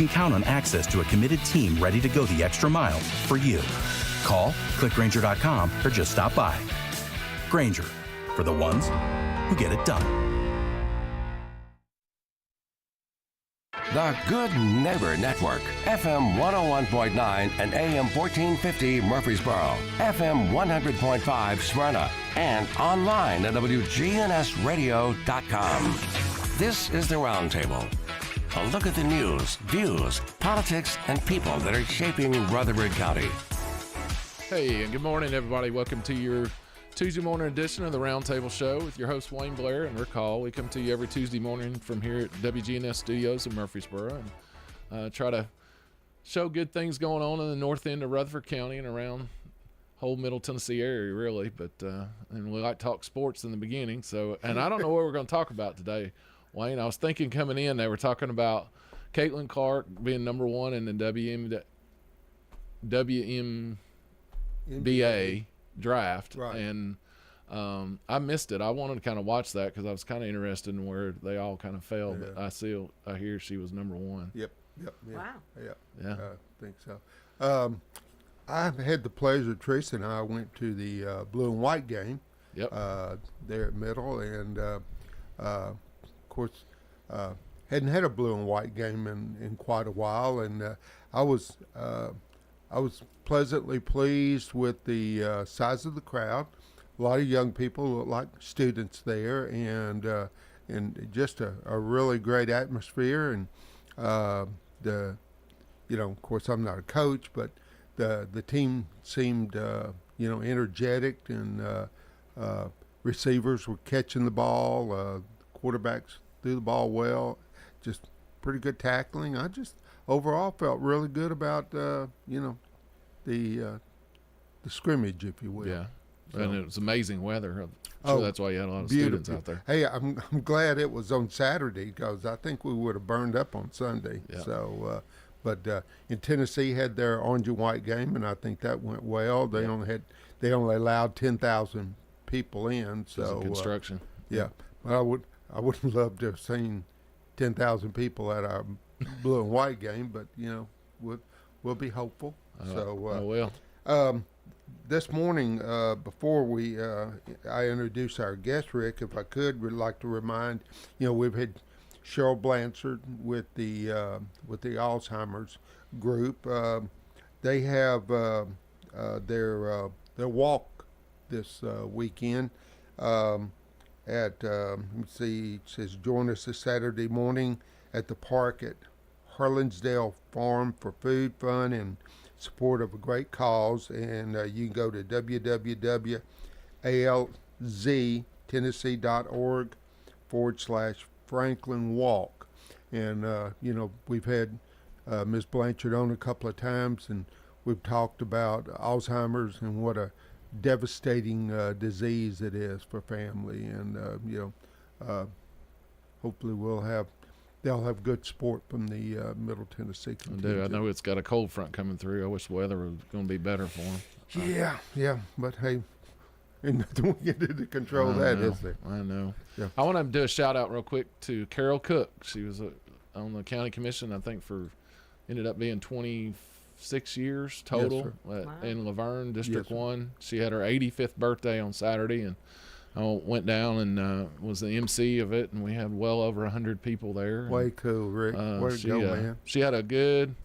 can count on access to a committed team ready to go the extra mile for you. Call, click Grainger.com, or just stop by. Grainger, for the ones who get it done. The Good Neighbor Network, FM 101.9 and AM 1450 Murfreesboro, FM 100.5 Smyrna, and online at WGNSradio.com. This is the Roundtable. A look at the news, views, politics, and people that are shaping Rutherford County. Hey, and good morning, everybody. Welcome to your Tuesday morning edition of the Roundtable Show with your host, Wayne Blair. And recall, we come to you every Tuesday morning from here at WGNS Studios in Murfreesboro and try to show good things going on in the north end of Rutherford County and around whole Middle Tennessee area, really. But and we like to talk sports in the beginning. So, and I don't know what we're going to talk about today, Wayne. I was thinking coming in, they were talking about Caitlin Clark being number one in the WNBA draft, right. And I missed it. I wanted to kind of watch that because I was kind of interested in where they all kind of fell. Yeah. But I hear she was number one. Yep. Wow. Yeah. I think so. I've had the pleasure. Teresa and I went to the blue and white game. Yep. There at Middle, and of course, hadn't had a blue and white game in quite a while, and I was pleasantly pleased with the size of the crowd. A lot of young people, look like students there, and just a really great atmosphere. And of course, I'm not a coach, but the team seemed energetic, and receivers were catching the ball. Quarterbacks threw the ball well. Just pretty good tackling. I just overall felt really good about the scrimmage, if you will. Yeah, so, and it was amazing weather. I'm sure that's why you had a lot of beautiful students out there. Hey, I'm glad it was on Saturday because I think we would have burned up on Sunday. Yeah. So, but in Tennessee had their orange and white game, and I think that went well. They only allowed 10,000 people in. So construction. Yeah, but I would love to have seen 10,000 people at our blue and white game, but we'll be hopeful. This morning, before I introduce our guest, Rick, if I could, would like to remind, we've had Cheryl Blanchard with the Alzheimer's group. They have their walk this weekend. Let me see, it says join us this Saturday morning at the park at Harlansdale Farm for food, fun, and support of a great cause. And you can go to www.alztennessee.org/Franklin Walk. And, we've had Ms. Blanchard on a couple of times, and we've talked about Alzheimer's and what a devastating disease it is for family. And, hopefully they'll have good support from the Middle Tennessee contingent. I know it's got a cold front coming through. I wish the weather was going to be better for them. Yeah, but hey, ain't nothing we can do to control that, is there? I know. Yeah. I want to do a shout out real quick to Carol Cook. She was on the county commission, I think, ended up being 26 years total in Laverne, District 1. She had her 85th birthday on Saturday, and I went down and was the MC of it, and we had well over 100 people there. Way cool, Rick. Way to go, man. She had a good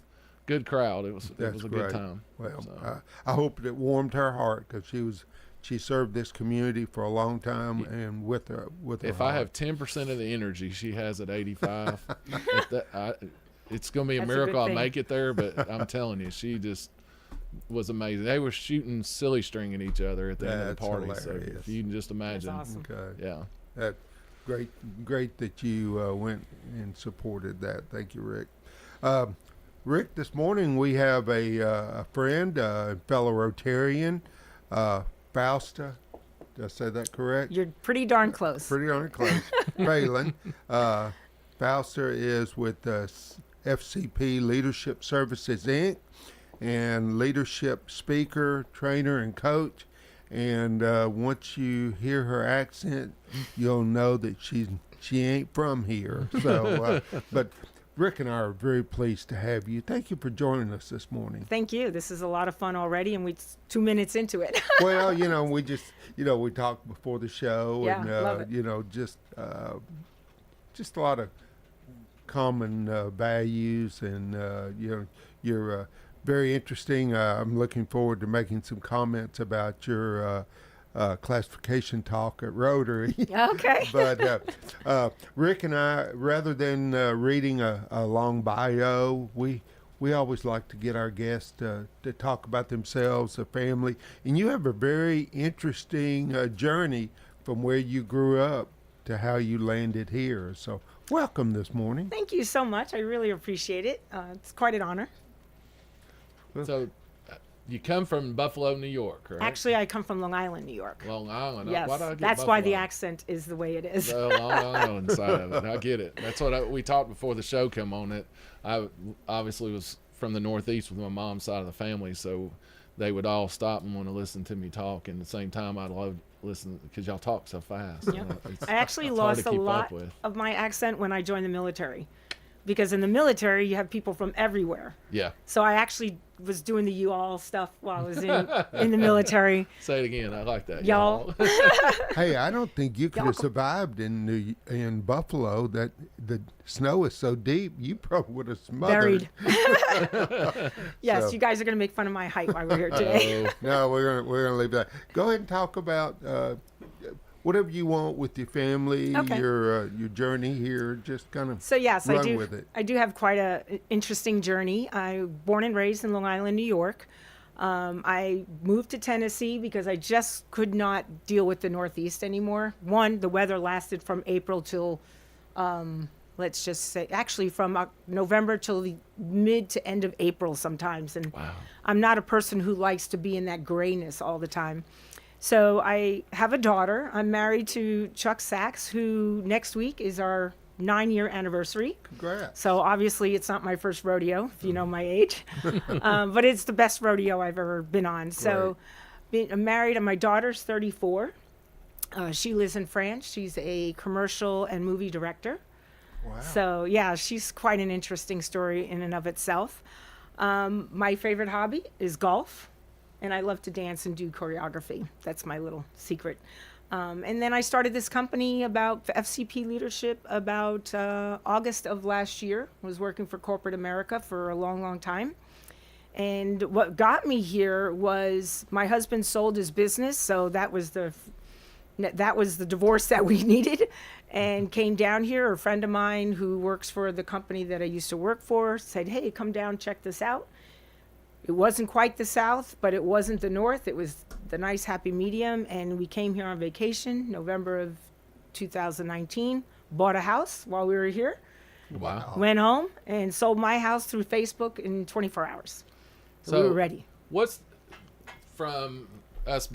crowd. It was a great. good time. Well, so. I hope it warmed her heart because she served this community for a long time, and with her if heart. I have 10% of the energy she has at 85, it's going to be a miracle I make it there. But I'm telling you, she just was amazing. They were shooting silly string at each other at the end of the party. Hilarious. So if you can just imagine. That's awesome. Okay. Yeah. That's great that you went and supported that. Thank you, Rick. Rick, this morning we have a friend, fellow Rotarian, Fausta. Did I say that correct? You're pretty darn close. Pretty darn close. Phelan. Fausta is with FCP Leadership Services, Inc., and leadership speaker, trainer, and coach. And once you hear her accent, you'll know that she ain't from here. So, but Rick and I are very pleased to have you. Thank you for joining us this morning. Thank you. This is a lot of fun already, and we're 2 minutes into it. Well, we just, we talked before the show, Yeah, and love it. Just a lot of common values, and you're very interesting. I'm looking forward to making some comments about your classification talk at Rotary. Okay. But Rick and I, rather than reading a long bio, we always like to get our guests to talk about themselves, their family. And you have a very interesting journey from where you grew up to how you landed here. So welcome this morning. Thank you so much. I really appreciate it. It's quite an honor. So, you come from Buffalo, New York, correct? Actually, I come from Long Island, New York. Long Island. Yes, Why did I get that's why the Buffalo? accent is the way it is. The Long Island side of it. I get it. That's what we talked before the show come on. It. I obviously was from the Northeast with my mom's side of the family, so they would all stop and want to listen to me talk. And at the same time, I'd love to listen because y'all talk so fast. Yeah. It's I actually hard to lost a keep up lot with. of my accent when I joined the military, because in the military you have people from everywhere. Yeah. So I actually was doing the you all stuff while I was in the military. Say it again. I like that. Y'all. Hey, I don't think you could Y'all- have survived in Buffalo. That the snow is so deep, you probably would have smothered. Buried. Yes, So- you guys are going to make fun of my height while we're here today. Oh, No, we're gonna leave that. Go ahead and talk about whatever you want with your family, Okay. your journey here. Just kind of So yes, run I do. with it. I do have quite a interesting journey. I was born and raised in Long Island, New York. I moved to Tennessee because I just could not deal with the Northeast anymore. One, the weather lasted from April till, let's just say, actually from November till the mid to end of April sometimes. And wow. I'm not a person who likes to be in that grayness all the time. So I have a daughter. I'm married to Chuck Sachs, who next week is our 9-year anniversary. Congrats. So obviously it's not my first rodeo, if you know my age, but it's the best rodeo I've ever been on. So I'm married, and my daughter's 34. She lives in France. She's a commercial and movie director. Wow. So yeah, she's quite an interesting story in and of itself. My favorite hobby is golf, and I love to dance and do choreography. That's my little secret. And then I started this company about FCP leadership about August of last year. I was working for corporate America for a long, long time. And what got me here was my husband sold his business, so that was the divorce that we needed, and came down here. A friend of mine who works for the company that I used to work for said, "Hey, come down, check this out." It wasn't quite the South, but it wasn't the North. It was the nice happy medium, and we came here on vacation, November of 2019, bought a house while we were here, Wow. went home, and sold my house through Facebook in 24 hours. So we were ready. What's from us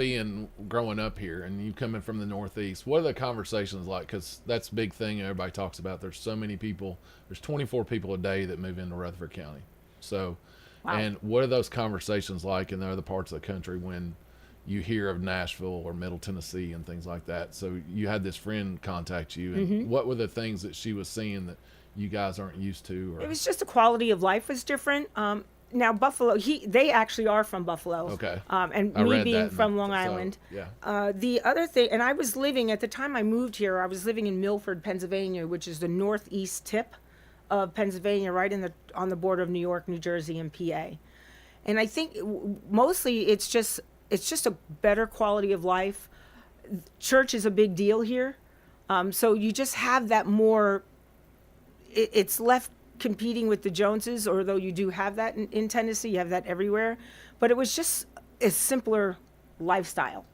growing up here and you coming from the Northeast, what are the conversations like? Because that's a big thing everybody talks about. There's so many people. There's 24 people a day that move into Rutherford County. So, Wow. and what are those conversations like in the other parts of the country when you hear of Nashville or Middle Tennessee and things like that? So you had this friend contact you, and what were the things that she was seeing that you guys aren't used to? Or? It was just the quality of life was different. Now Buffalo, they actually are from Buffalo. Okay. And I me read being that from in- Long so, Island. yeah. The other thing, and I was living at the time I moved here. I was living in Milford, Pennsylvania, which is the northeast tip of Pennsylvania, right on the border of New York, New Jersey, and PA. And I think mostly it's just a better quality of life. Church is a big deal here, so you just have that more. It's left competing with the Joneses, although you do have that in Tennessee, you have that everywhere. But it was just a simpler lifestyle,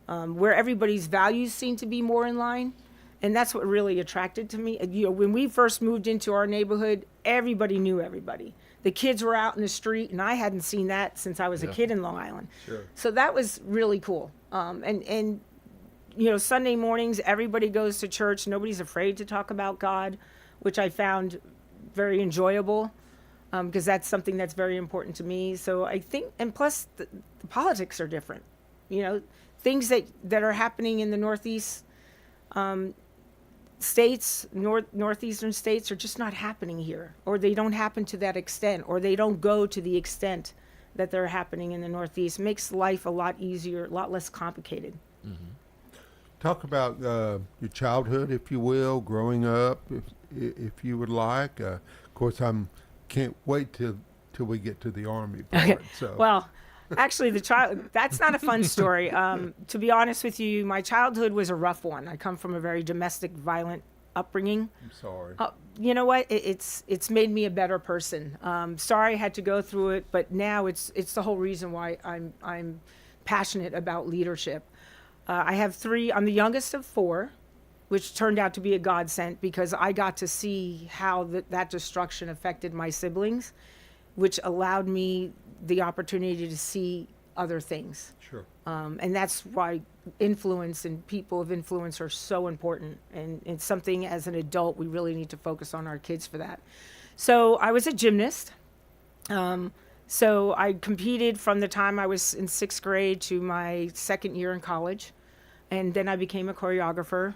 where everybody's values seem to be more in line. And that's what really attracted to me. You know, when we first moved into our neighborhood, everybody knew everybody. The kids were out in the street, and I hadn't seen that since I was a kid in Long Island. Sure. So that was really cool. And you know, Sunday mornings, everybody goes to church. Nobody's afraid to talk about God, which I found very enjoyable, because that's something that's very important to me. So I think, and plus the politics are different. You know, things that are happening in the Northeast, states, northeastern states, are just not happening here, or they don't happen to that extent, or they don't go to the extent that they're happening in the Northeast. It makes life a lot easier, a lot less complicated. Talk about your childhood, if you will, growing up, if you would like. Of course, can't wait till we get to the Army part. Okay. So. Well, actually, that's not a fun story. To be honest with you, my childhood was a rough one. I come from a very domestic, violent upbringing. I'm sorry. You know what? It's made me a better person. Sorry I had to go through it, but now it's the whole reason why I'm passionate about leadership. I have 3. I'm the youngest of 4, which turned out to be a godsend because I got to see how that destruction affected my siblings, which allowed me the opportunity to see other things. Sure. And that's why influence and people of influence are so important. And it's something as an adult, we really need to focus on our kids for that. So I was a gymnast. So I competed from the time I was in 6th grade to my 2nd year in college. And then I became a choreographer.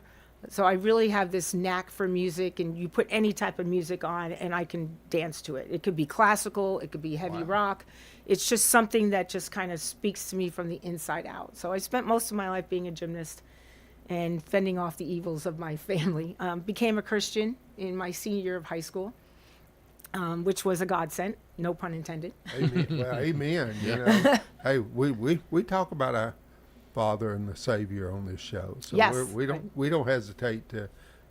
So I really have this knack for music, and you put any type of music on and I can dance to it. It could be classical, it could be heavy rock. It's just something that just kind of speaks to me from the inside out. So I spent most of my life being a gymnast and fending off the evils of my family. Became a Christian in my senior year of high school, which was a godsend, no pun intended. Amen. Well, amen. You know, hey, we talk about our Father and the Savior on this show, so Yes. we don't hesitate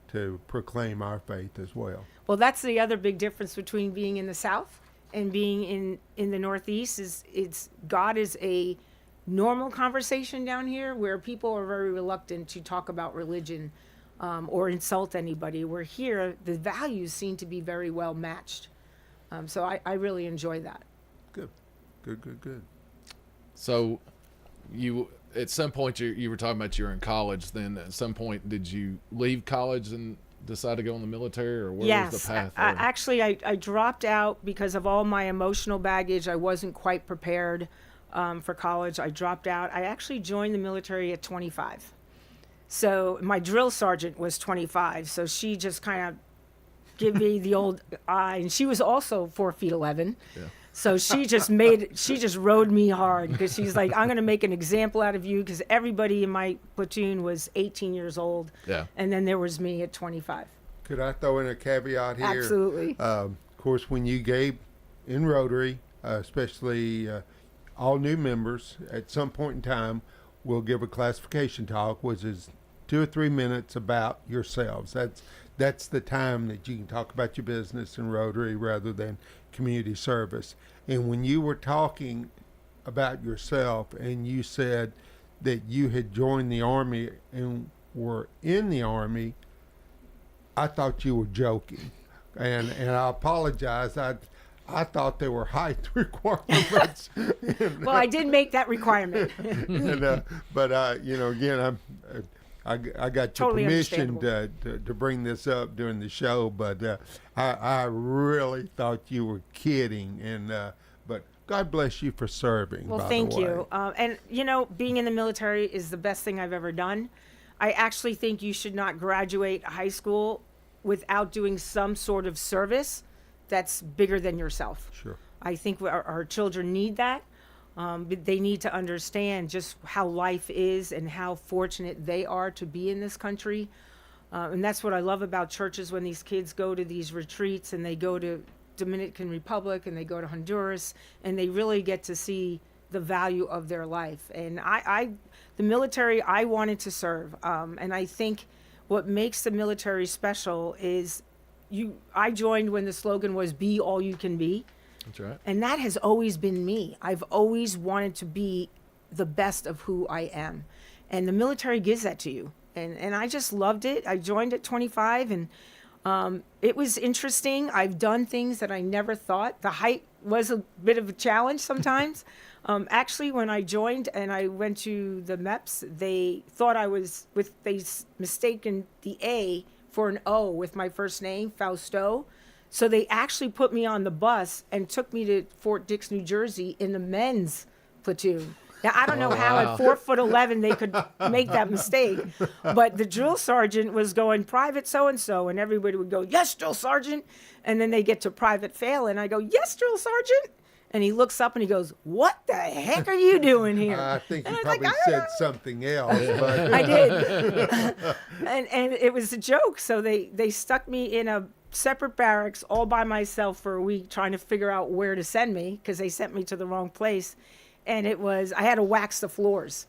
to proclaim our faith as well. Well, that's the other big difference between being in the South and being in the Northeast is God is a normal conversation down here where people are very reluctant to talk about religion or insult anybody. Where here, the values seem to be very well matched. So I really enjoy that. Good. So you, at some point, you were talking about you were in college. Then at some point, did you leave college and decide to go in the military, or where was the path? Actually, I dropped out because of all my emotional baggage. I wasn't quite prepared for college. I dropped out. I actually joined the military at 25. So my drill sergeant was 25. So she just kind of gave me the old eye, and she was also 4'11". Yeah. So she just rode me hard because she's like, I'm going to make an example out of you, because everybody in my platoon was 18 years old. Yeah. And then there was me at 25. Could I throw in a caveat here? Absolutely. Of course, when you gave in Rotary, especially all new members, at some point in time, will give a classification talk, which is 2 or 3 minutes about yourselves. That's the time that you can talk about your business in Rotary rather than community service. And when you were talking about yourself and you said that you had joined the Army and were in the Army, I thought you were joking. And I apologize. I thought there were height requirements. Well, I did make that requirement. But you know, again, I got your Totally permission to bring this up during the show, but I really thought you were kidding. And but God bless you for serving. Well, by thank the way. you. And, you know, being in the military is the best thing I've ever done. I actually think you should not graduate high school without doing some sort of service that's bigger than yourself. Sure. I think our children need that. But they need to understand just how life is and how fortunate they are to be in this country. And that's what I love about churches, when these kids go to these retreats and they go to Dominican Republic and they go to Honduras, and they really get to see the value of their life. And the military, I wanted to serve. And I think what makes the military special is I joined when the slogan was "Be all you can be." That's right. And that has always been me. I've always wanted to be the best of who I am. And the military gives that to you. And I just loved it. I joined at 25, and it was interesting. I've done things that I never thought. The height was a bit of a challenge sometimes. Actually, when I joined and I went to the MEPS, they thought they mistaken the A for an O with my first name, Fausto. So they actually put me on the bus and took me to Fort Dix, New Jersey in the men's platoon. Now, I don't know how wow. at 4'11" they could make that mistake, but the drill sergeant was going private so-and-so, and everybody would go, yes, drill sergeant. And then they get to private fail, and I go, yes, drill sergeant. And he looks up and he goes, what the heck are you doing here? I think And he I was like, probably "I don't said know." something else, but I did. and it was a joke. So they stuck me in a separate barracks all by myself for a week trying to figure out where to send me because they sent me to the wrong place. And I had to wax the floors.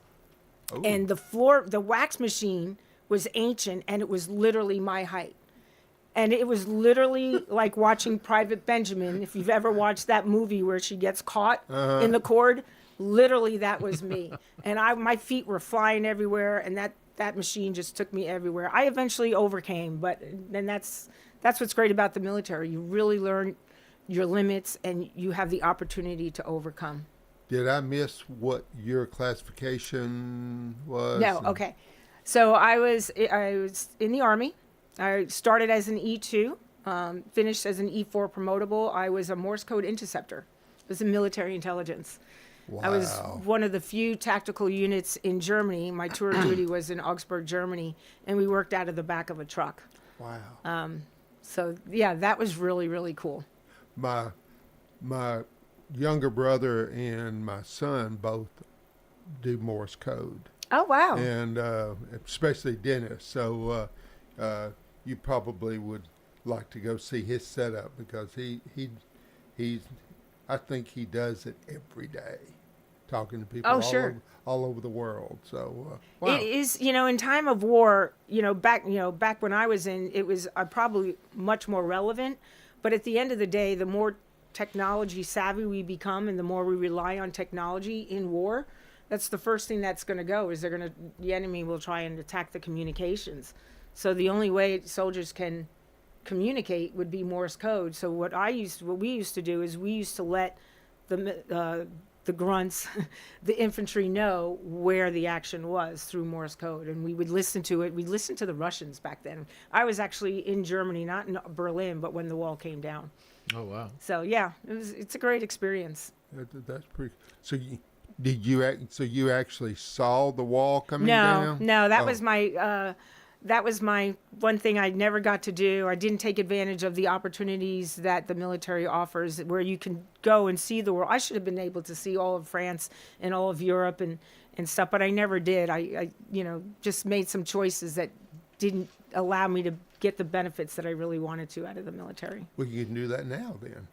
And the wax machine was ancient and it was literally my height. And it was literally like watching Private Benjamin. If you've ever watched that movie where she gets caught in the cord, literally that was me. And my feet were flying everywhere, and that machine just took me everywhere. I eventually overcame, but then that's what's great about the military. You really learn your limits, and you have the opportunity to overcome. did I miss what your classification was? No, okay. So I was in the Army. I started as an E2, finished as an E4 promotable. I was a Morse code interceptor. It was in military intelligence. Wow. I was one of the few tactical units in Germany. My tour of duty was in Augsburg, Germany, and we worked out of the back of a truck. Wow. So yeah, that was really, really cool. My younger brother and my son both do Morse code, Oh, wow. and especially Dennis. So you probably would like to go see his setup because he's I think he does it every day, talking to people Oh, sure. all over the world. So wow. It is, in time of war, back when I was in, it was probably much more relevant. But at the end of the day, the more technology savvy we become and the more we rely on technology in war, that's the first thing that's going to go is the enemy will try and attack the communications. So the only way soldiers can communicate would be Morse code. So what we used to do is we used to let the grunts, the infantry know where the action was through Morse code, and we would listen to it. We listened to the Russians back then. I was actually in Germany, not in Berlin, but when the wall came down. Oh, wow. So yeah, it's a great experience. That's pretty. So you actually saw the wall coming down? No, that Oh. was my one thing I never got to do. I didn't take advantage of the opportunities that the military offers where you can go and see the world. I should have been able to see all of France and all of Europe and stuff, but I never did. I just made some choices that didn't allow me to get the benefits that I really wanted to out of the military. Well, you can do that now then.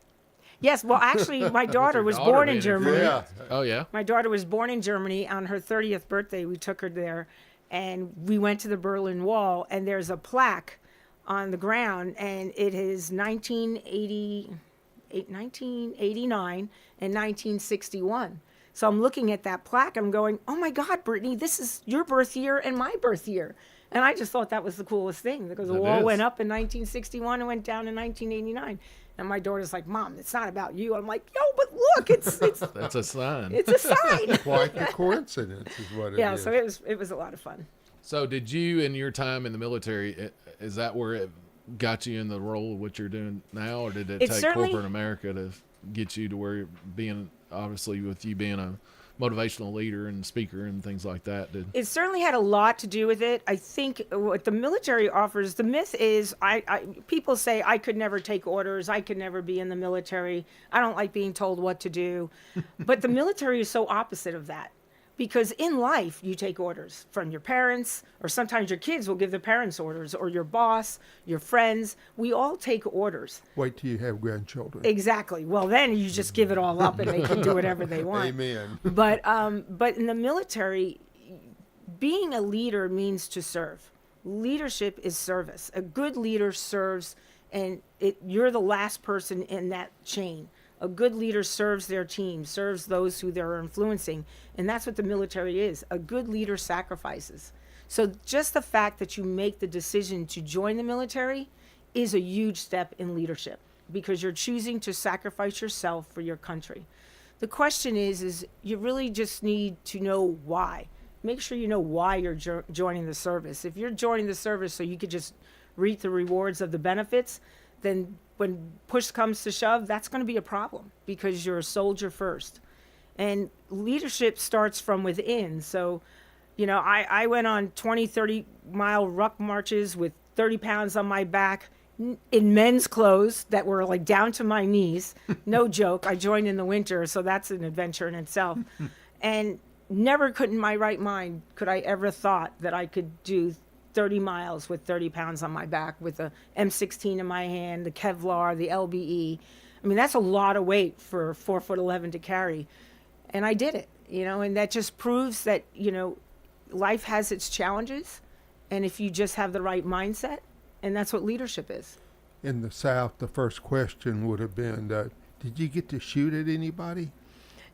Yes, well, actually, my daughter was daughter born in being Germany. Yeah. Oh, yeah. My daughter was born in Germany. On her 30th birthday, we took her there, and we went to the Berlin Wall, and there's a plaque on the ground, and it is 1989 and 1961. So I'm looking at that plaque, and I'm going, oh my God, Brittany, this is your birth year and my birth year. And I just thought that was the coolest thing because the It wall is. went up in 1961 and went down in 1989. And my daughter's like, Mom, it's not about you. I'm like, yo, but look, it's That's a sign. it's a sign. Quite the coincidence is what it Yeah, is. so it was a lot of fun. So did you, in your time in the military, is that where it got you in the role of what you're doing now, or did it It take certainly- corporate America to get you to where you're being, obviously with you being a motivational leader and speaker and things like that? It certainly had a lot to do with it. I think what the military offers, the myth is, people say I could never take orders, I could never be in the military, I don't like being told what to do. But the military is so opposite of that. Because in life, you take orders from your parents, or sometimes your kids will give the parents orders, or your boss, your friends. We all take orders. Wait till you have grandchildren. Exactly. Well, then you just give it all up and they can do whatever they want. Amen. But in the military, being a leader means to serve. Leadership is service. A good leader serves, and you're the last person in that chain. A good leader serves their team, serves those who they're influencing, and that's what the military is. A good leader sacrifices. So just the fact that you make the decision to join the military is a huge step in leadership because you're choosing to sacrifice yourself for your country. The question is you really just need to know why. Make sure you know why you're joining the service. If you're joining the service so you could just reap the rewards of the benefits, then when push comes to shove, that's going to be a problem because you're a soldier first. And leadership starts from within. So, I went on 20, 30-mile ruck marches with 30 pounds on my back in men's clothes that were like down to my knees. No joke. I joined in the winter, so that's an adventure in itself. And never could in my right mind could I ever thought that I could do 30 miles with 30 pounds on my back with a M16 in my hand, the Kevlar, the LBE. I mean, that's a lot of weight for 4'11" to carry. And I did it, and that just proves that, life has its challenges. And if you just have the right mindset, and that's what leadership is. In the South, the first question would have been, did you get to shoot at anybody?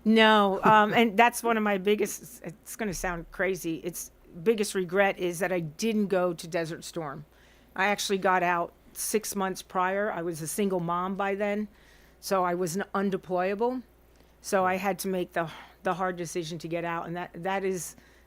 No, and that's one of my biggest, it's going to sound crazy, biggest regret is that I didn't go to Desert Storm. I actually got out 6 months prior. I was a single mom by then, so I was undeployable. So I had to make the hard decision to get out, and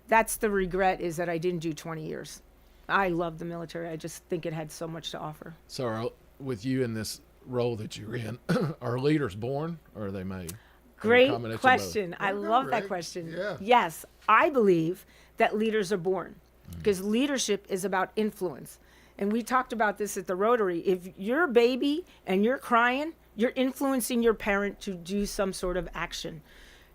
that's the regret, is that I didn't do 20 years. I love the military. I just think it had so much to offer. So with you in this role that you're in, are leaders born or are they made? Great question. I love that question. Yeah. Yes, I believe that leaders are born, because leadership is about influence. And we talked about this at the Rotary. If you're a baby and you're crying, you're influencing your parent to do some sort of action.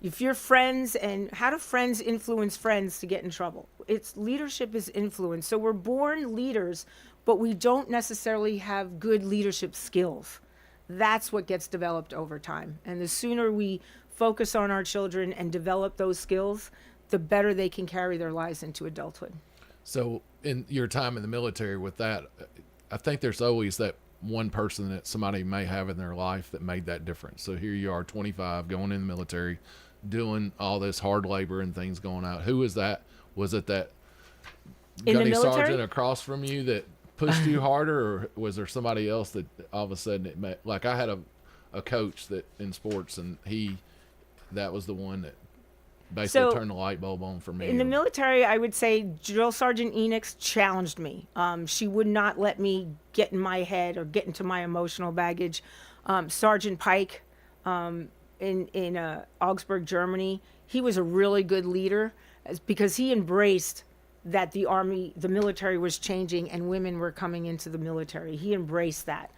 If you're friends, and how do friends influence friends to get in trouble? Leadership is influence. So we're born leaders, but we don't necessarily have good leadership skills. That's what gets developed over time. And the sooner we focus on our children and develop those skills, the better they can carry their lives into adulthood. So in your time in the military with that, I think there's always that one person that somebody may have in their life that made that difference. So here you are, 25, going in the military, doing all this hard labor and things going out. Who is that? Was it that gunny sergeant across from you that pushed you harder, or was there somebody else that all of a sudden it made, like I had a coach that in sports, and that was the one that basically turned the light bulb on for me. In the military, I would say Drill Sergeant Enix challenged me. She would not let me get in my head or get into my emotional baggage. Sergeant Pike in Augsburg, Germany, he was a really good leader, because he embraced that the military was changing and women were coming into the military. He embraced that.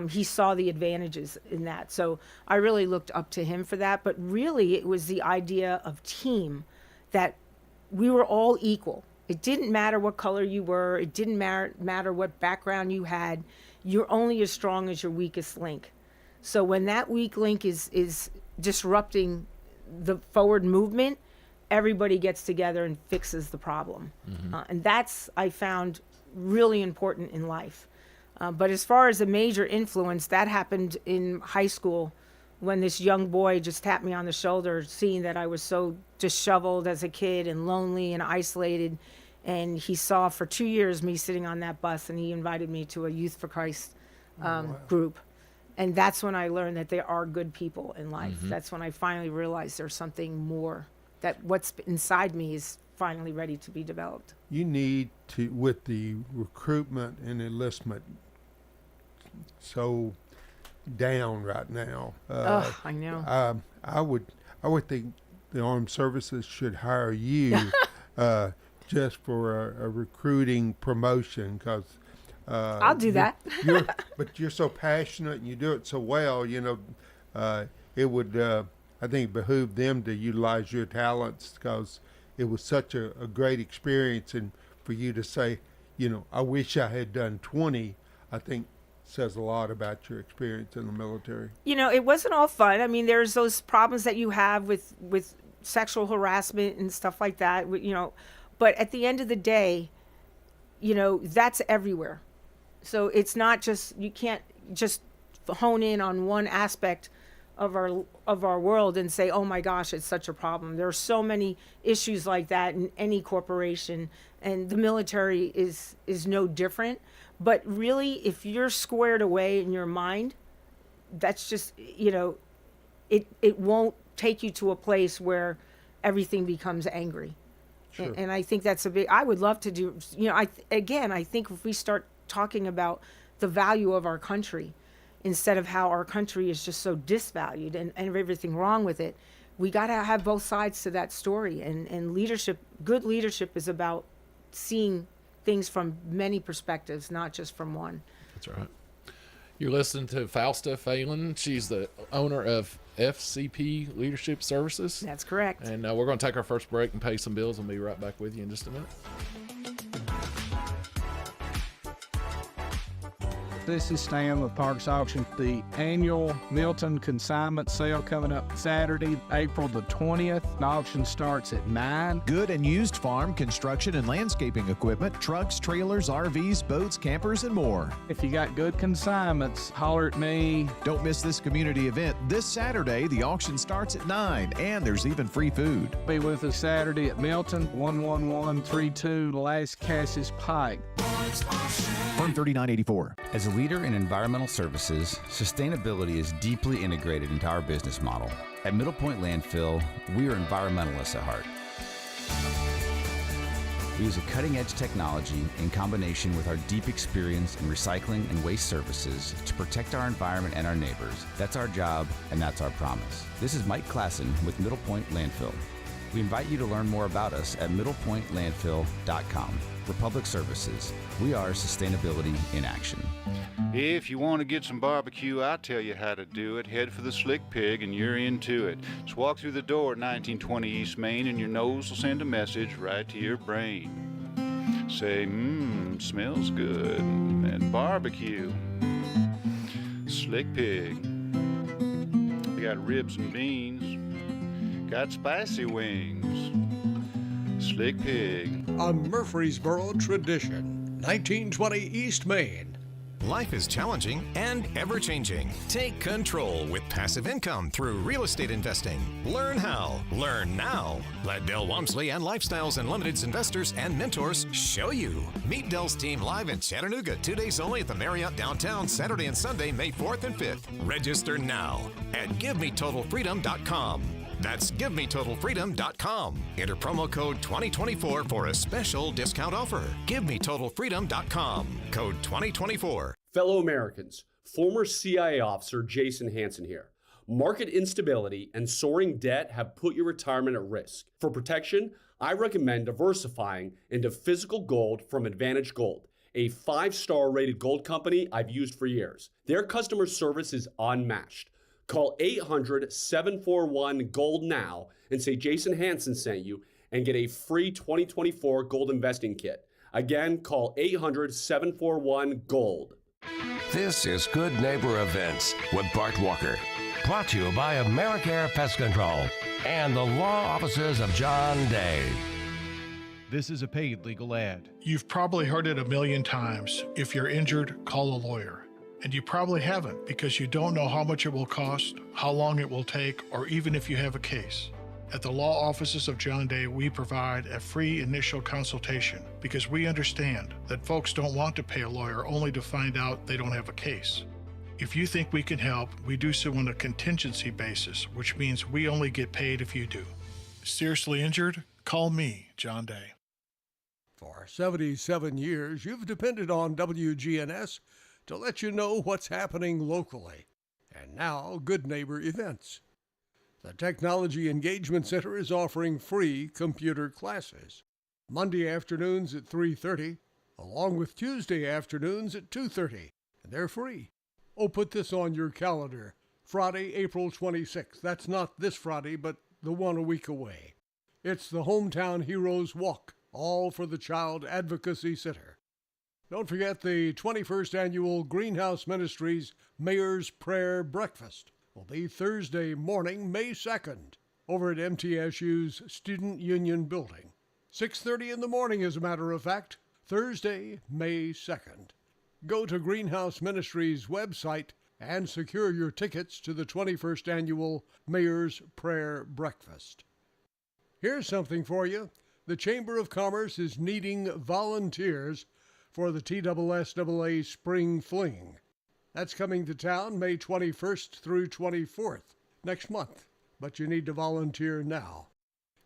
He saw the advantages in that. So I really looked up to him for that. But really, it was the idea of team, that we were all equal. It didn't matter what color you were. It didn't matter what background you had. You're only as strong as your weakest link. So when that weak link is disrupting the forward movement, everybody gets together and fixes the problem. And that's, I found, really important in life. But as far as a major influence, that happened in high school, when this young boy just tapped me on the shoulder, seeing that I was so disheveled as a kid and lonely and isolated. And he saw for 2 years me sitting on that bus, and he invited me to a Youth for Christ group. And that's when I learned that there are good people in life. That's when I finally realized there's something more, that what's inside me is finally ready to be developed. You need to, with the recruitment and enlistment so down right now. I know. I would think the armed services should hire you just for a recruiting promotion, because I'll do that. But you're so passionate and you do it so well. It would I think behoove them to utilize your talents, because it was such a great experience, and for you to say, I wish I had done 20, I think says a lot about your experience in the military. It wasn't all fun. I mean, there's those problems that you have with sexual harassment and stuff like that, but at the end of the day, that's everywhere. So it's not just, you can't just hone in on one aspect of our world and say, oh my gosh, it's such a problem. There are so many issues like that in any corporation, and the military is no different. But really, if you're squared away in your mind, that's just, it won't take you to a place where everything becomes angry. Sure. And I think that's I would love to do, I think if we start talking about the value of our country, instead of how our country is just so disvalued and everything wrong with it, we got to have both sides to that story. And leadership, good leadership is about seeing things from many perspectives, not just from one. That's right. You're listening to Fausta Phelan. She's the owner of FCP Leadership Services. That's correct. And we're going to take our first break and pay some bills. We'll be right back with you in just a minute. This is Stan with Parks Auction. The annual Milton consignment sale coming up Saturday, April the 20th. The auction starts at 9. Good and used farm, construction, and landscaping equipment, trucks, trailers, RVs, boats, campers, and more. If you got good consignments, holler at me. Don't miss this community event. This Saturday, the auction starts at 9, and there's even free food. Be with us Saturday at Milton, 11132 Las Casas Pike. Firm 3984. As a leader in environmental services, sustainability is deeply integrated into our business model. At Middle Point Landfill, we are environmentalists at heart. We use a cutting-edge technology in combination with our deep experience in recycling and waste services to protect our environment and our neighbors. That's our job, and that's our promise. This is Mike Klassen with Middle Point Landfill. We invite you to learn more about us at middlepointlandfill.com. For public services, we are sustainability in action. If you want to get some barbecue, I'll tell you how to do it. Head for the Slick Pig and you're into it. Just walk through the door at 1920 East Main and your nose will send a message right to your brain. Say, smells good, and barbecue. Slick Pig. We got ribs and beans. Got spicy wings. Slick Pig. A Murfreesboro tradition. 1920 East Main. Life is challenging and ever-changing. Take control with passive income through real estate investing. Learn how. Learn now. Let Del Walmsley and Lifestyles Unlimited's investors and mentors show you. Meet Del's team live in Chattanooga 2 days only at the Marriott downtown Saturday and Sunday, May 4th and 5th. Register now at GiveMeTotalFreedom.com. That's GiveMeTotalFreedom.com. Enter promo code 2024 for a special discount offer. GiveMeTotalFreedom.com. Code 2024. Fellow Americans, former CIA officer Jason Hansen here. Market instability and soaring debt have put your retirement at risk. For protection, I recommend diversifying into physical gold from Advantage Gold, a 5-star rated gold company I've used for years. Their customer service is unmatched. Call 800-741-GOLD now and say Jason Hansen sent you and get a free 2024 gold investing kit. Again, call 800-741-GOLD. This is Good Neighbor Events with Bart Walker. Brought to you by AmeriCare Pest Control and the law offices of John Day. This is a paid legal ad. You've probably heard it a million times. If you're injured, call a lawyer. And you probably haven't because you don't know how much it will cost, how long it will take, or even if you have a case. At the law offices of John Day, we provide a free initial consultation because we understand that folks don't want to pay a lawyer only to find out they don't have a case. If you think we can help, we do so on a contingency basis, which means we only get paid if you do. Seriously injured? Call me, John Day. For 77 years, you've depended on WGNS to let you know what's happening locally. And now, Good Neighbor Events. The Technology Engagement Center is offering free computer classes. Monday afternoons at 3:30, along with Tuesday afternoons at 2:30. And they're free. Oh, put this on your calendar. Friday, April 26th. That's not this Friday, but the one a week away. It's the Hometown Heroes Walk, all for the Child Advocacy Center. Don't forget the 21st Annual Greenhouse Ministries Mayor's Prayer Breakfast will be Thursday morning, May 2nd, over at MTSU's Student Union Building. 6:30 in the morning, as a matter of fact, Thursday, May 2nd. Go to Greenhouse Ministries' website and secure your tickets to the 21st Annual Mayor's Prayer Breakfast. Here's something for you. The Chamber of Commerce is needing volunteers for the TSSAA Spring Fling. That's coming to town May 21st through 24th, next month. But you need to volunteer now.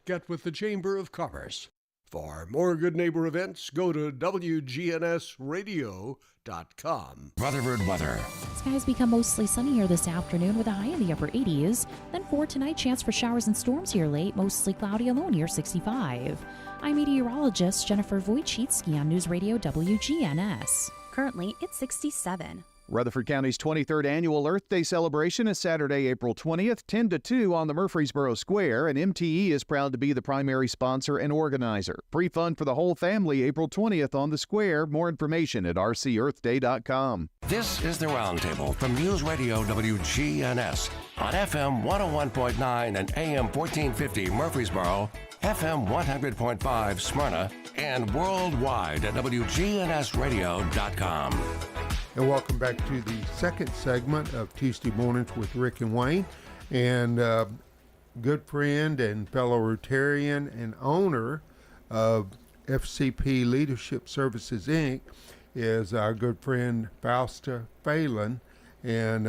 Get with the Chamber of Commerce. For more Good Neighbor events, go to WGNSradio.com. Rutherford weather. Skies become mostly sunny here this afternoon with a high in the upper 80s. Then for tonight, chance for showers and storms here late, mostly cloudy, a low near 65. I'm meteorologist Jennifer Wojcicki on News Radio WGNS. Currently, it's 67. Rutherford County's 23rd annual Earth Day celebration is Saturday, April 20th, 10 to 2 on the Murfreesboro Square, and MTE is proud to be the primary sponsor and organizer. Free fun for the whole family April 20th on the Square. More information at rcearthday.com. This is the Roundtable from News Radio WGNS on FM 101.9 and AM 1450 Murfreesboro, FM 100.5 Smyrna, and worldwide at WGNSradio.com. And welcome back to the second segment of Tuesday Mornings with Rick and Wayne. And good friend and fellow Rotarian and owner of FCP Leadership Services, Inc. is our good friend Fausta Phelan, and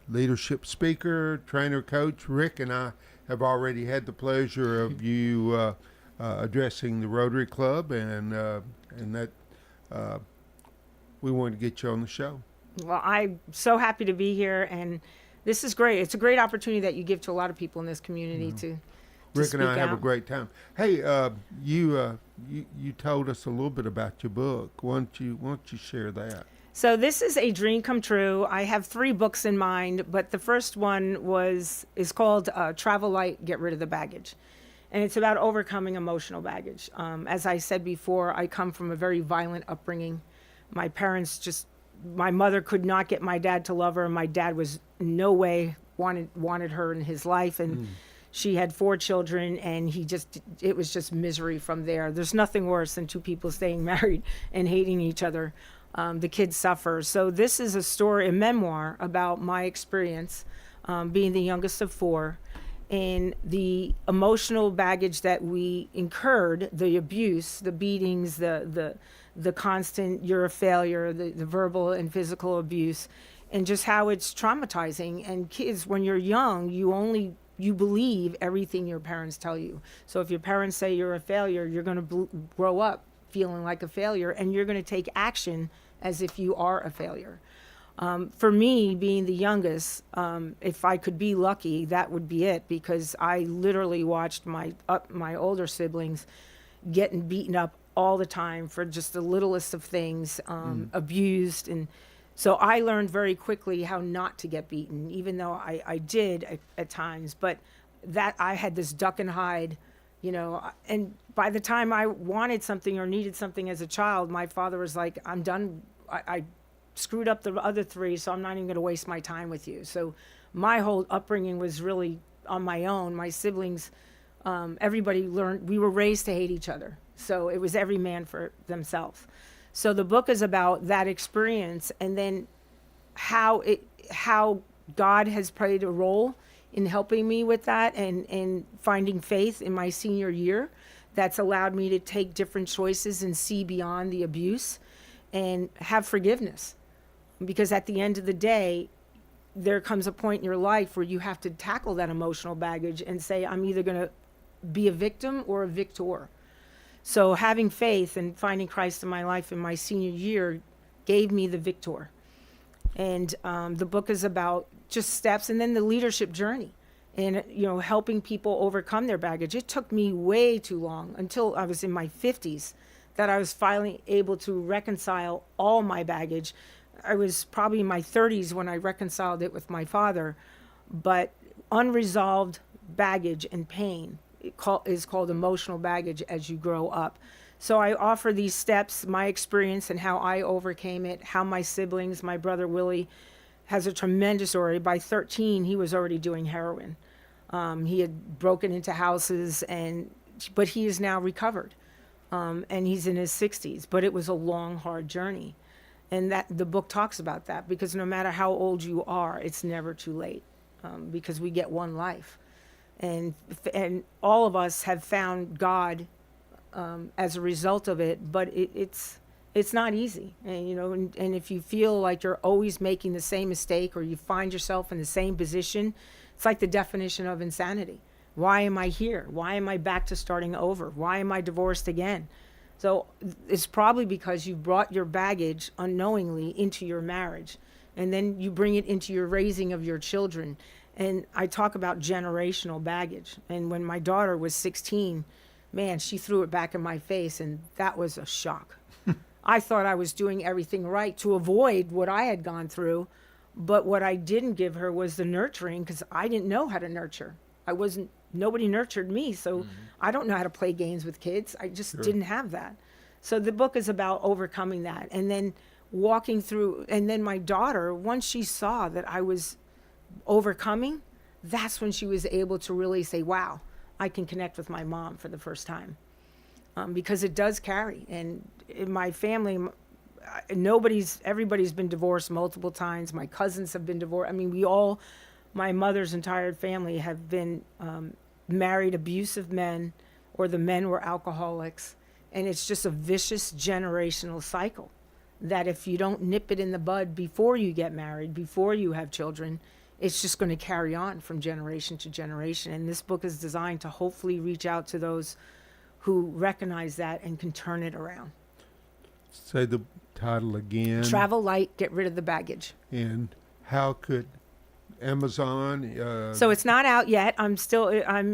leadership speaker, trainer, coach. Rick and I have already had the pleasure of you addressing the Rotary Club, and that we wanted to get you on the show. Well, I'm so happy to be here, and this is great. It's a great opportunity that you give to a lot of people in this community to Rick and I have out. a great time. Hey, you told us a little bit about your book. Why don't you share that? So this is a dream come true. I have 3 books in mind, but the first one is called Travel Light, Get Rid of the Baggage. And it's about overcoming emotional baggage. As I said before, I come from a very violent upbringing. My mother could not get my dad to love her. My dad was in no way wanted her in his life. And she had 4 children, and it was just misery from there. There's nothing worse than 2 people staying married and hating each other. The kids suffer. So this is a story, a memoir about my experience being the youngest of 4, and the emotional baggage that we incurred, the abuse, the beatings, the constant "you're a failure," the verbal and physical abuse, and just how it's traumatizing. And kids, when you're young, you believe everything your parents tell you. So if your parents say you're a failure, you're going to grow up feeling like a failure, and you're going to take action as if you are a failure. For me, being the youngest, if I could be lucky, that would be it, because I literally watched my older siblings getting beaten up all the time for just the littlest of things, abused. And so I learned very quickly how not to get beaten, even though I did at times. But that I had this duck and hide, and by the time I wanted something or needed something as a child, my father was like, I'm done. I screwed up the other 3, so I'm not even going to waste my time with you. So my whole upbringing was really on my own. My siblings, everybody learned, we were raised to hate each other. So it was every man for themselves. So the book is about that experience, and then how God has played a role in helping me with that, and finding faith in my senior year that's allowed me to take different choices and see beyond the abuse and have forgiveness. Because at the end of the day, there comes a point in your life where you have to tackle that emotional baggage and say, I'm either going to be a victim or a victor. So having faith and finding Christ in my life in my senior year gave me the victor. And the book is about just steps, and then the leadership journey, and helping people overcome their baggage. It took me way too long, until I was in my 50s, that I was finally able to reconcile all my baggage. I was probably in my 30s when I reconciled it with my father, but unresolved baggage and pain is called emotional baggage as you grow up. So I offer these steps, my experience and how I overcame it, how my siblings, my brother Willie has a tremendous story. By 13, he was already doing heroin. He had broken into houses, but he is now recovered. And he's in his 60s, but it was a long, hard journey. And that the book talks about that, because no matter how old you are, it's never too late, because we get one life. And all of us have found God as a result of it, but it's not easy. And if you feel like you're always making the same mistake, or you find yourself in the same position, it's like the definition of insanity. Why am I here? Why am I back to starting over? Why am I divorced again? So it's probably because you brought your baggage unknowingly into your marriage, and then you bring it into your raising of your children. And I talk about generational baggage. And when my daughter was 16, man, she threw it back in my face, and that was a shock. I thought I was doing everything right to avoid what I had gone through, but what I didn't give her was the nurturing, because I didn't know how to nurture. Nobody nurtured me, so I don't know how to play games with kids. I just didn't have that. So the book is about overcoming that, and then walking through. And then my daughter, once she saw that I was overcoming, that's when she was able to really say, wow, I can connect with my mom for the first time. Because it does carry. And in my family, everybody's been divorced multiple times. My cousins have been divorced. I mean, my mother's entire family have been married abusive men, or the men were alcoholics. And it's just a vicious generational cycle that if you don't nip it in the bud before you get married, before you have children, it's just going to carry on from generation to generation. And this book is designed to hopefully reach out to those who recognize that and can turn it around. Say the title again. Travel light, get rid of the baggage. And how could Amazon? So it's not out yet. I'm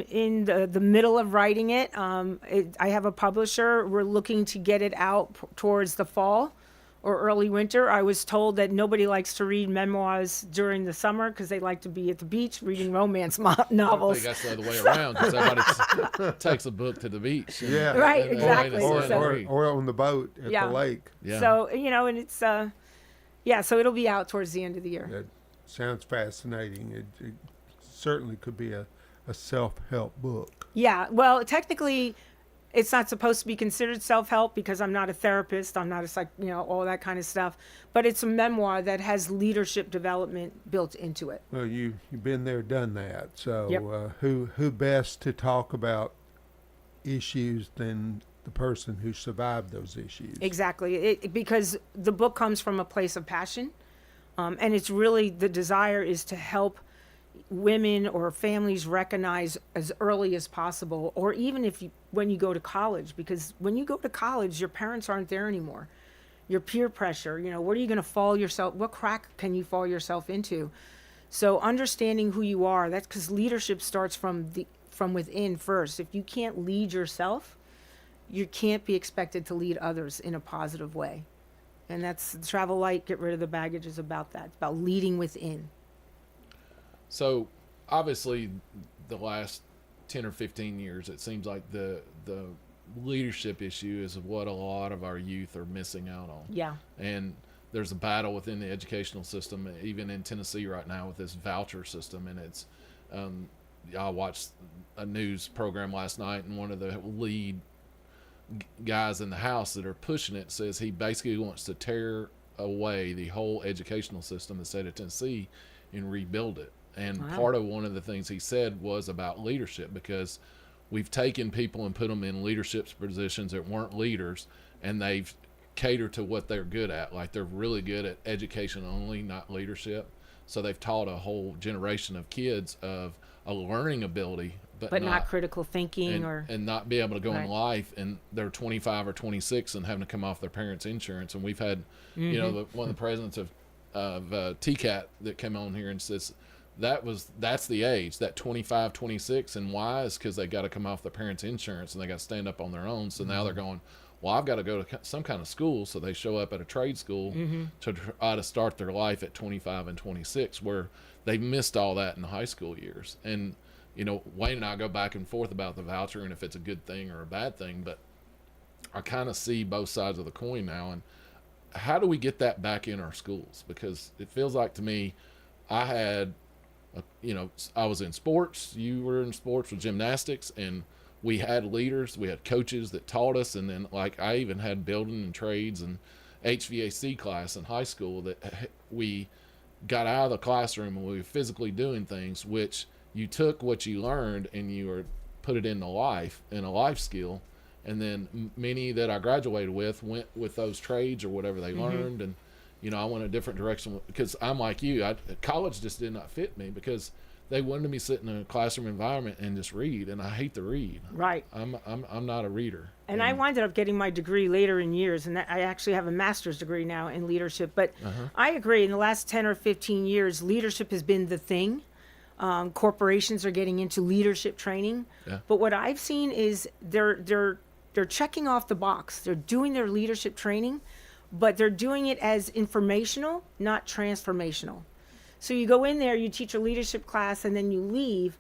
in the middle of writing it. I have a publisher. We're looking to get it out towards the fall or early winter. I was told that nobody likes to read memoirs during the summer because they like to be at the beach reading romance novels. I think that's the other way around, because everybody takes a book to the beach. Yeah. Right, exactly. Or on the boat at the lake. Yeah. So, and it's, so it'll be out towards the end of the year. That sounds fascinating. It certainly could be a self-help book. Yeah, well, technically, it's not supposed to be considered self-help because I'm not a therapist. I'm not all that kind of stuff. But it's a memoir that has leadership development built into it. Well, you've been there, done that. So Yep. Who best to talk about issues than the person who survived those issues? Exactly, because the book comes from a place of passion. And it's really, the desire is to help women or families recognize as early as possible, or even when you go to college, because when you go to college, your parents aren't there anymore. Your peer pressure, what are you going to what crack can you fall yourself into? So understanding who you are, that's because leadership starts from within first. If you can't lead yourself, you can't be expected to lead others in a positive way. And that's Travel Light, Get Rid of the Baggage is about that. It's about leading within. So obviously the last 10 or 15 years, it seems like the leadership issue is what a lot of our youth are missing out on. Yeah. And there's a battle within the educational system, even in Tennessee right now with this voucher system. And it's, I watched a news program last night, and one of the lead guys in the House that are pushing it says he basically wants to tear away the whole educational system in the state of Tennessee and rebuild it. And part of one of the things he said was about leadership, because we've taken people and put them in leadership positions that weren't leaders, and they've catered to what they're good at. Like, they're really good at education only, not leadership. So they've taught a whole generation of kids of a learning ability, but not critical thinking and not be able to go in life, and they're 25 or 26 and having to come off their parents' insurance. And we've had, one of the presidents of TCAT that came on here and says that's the age, that 25, 26, and why is because they got to come off their parents' insurance and they got to stand up on their own. So now they're going, well, I've got to go to some kind of school. So they show up at a trade school to try to start their life at 25 and 26, where they missed all that in the high school years. And Wayne and I go back and forth about the voucher and if it's a good thing or a bad thing, but I kind of see both sides of the coin now. And how do we get that back in our schools? Because it feels like to me, I had, I was in sports, you were in sports with gymnastics, and we had leaders, we had coaches that taught us. And then I even had building and trades and HVAC class in high school that we got out of the classroom and we were physically doing things, which you took what you learned and you put it into life, in a life skill. And then many that I graduated with went with those trades or whatever they learned. And, I went a different direction because I'm like you. College just did not fit me because they wanted me to sit in a classroom environment and just read, and I hate to read. Right. I'm not a reader. And I winded up getting my degree later in years, and I actually have a master's degree now in leadership. But I agree, in the last 10 or 15 years, leadership has been the thing. Corporations are getting into leadership training. Yeah. But what I've seen is they're checking off the box. They're doing their leadership training, but they're doing it as informational, not transformational. So you go in there, you teach a leadership class, and then you leave,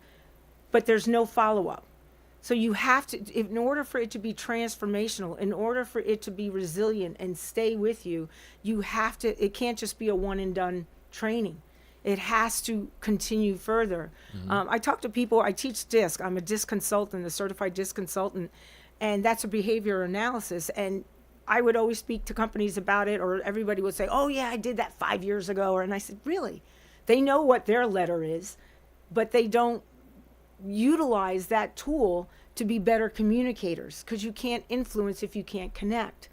but there's no follow-up. So you have to, in order for it to be transformational, in order for it to be resilient and stay with you, you have to, it can't just be a one and done training. It has to continue further. I talk to people, I teach DISC. I'm a DISC consultant, a certified DISC consultant, and that's a behavior analysis. And I would always speak to companies about it, or everybody would say, oh yeah, I did that 5 years ago. And I said, really? They know what their letter is, but they don't utilize that tool to be better communicators, because you can't influence if you can't connect.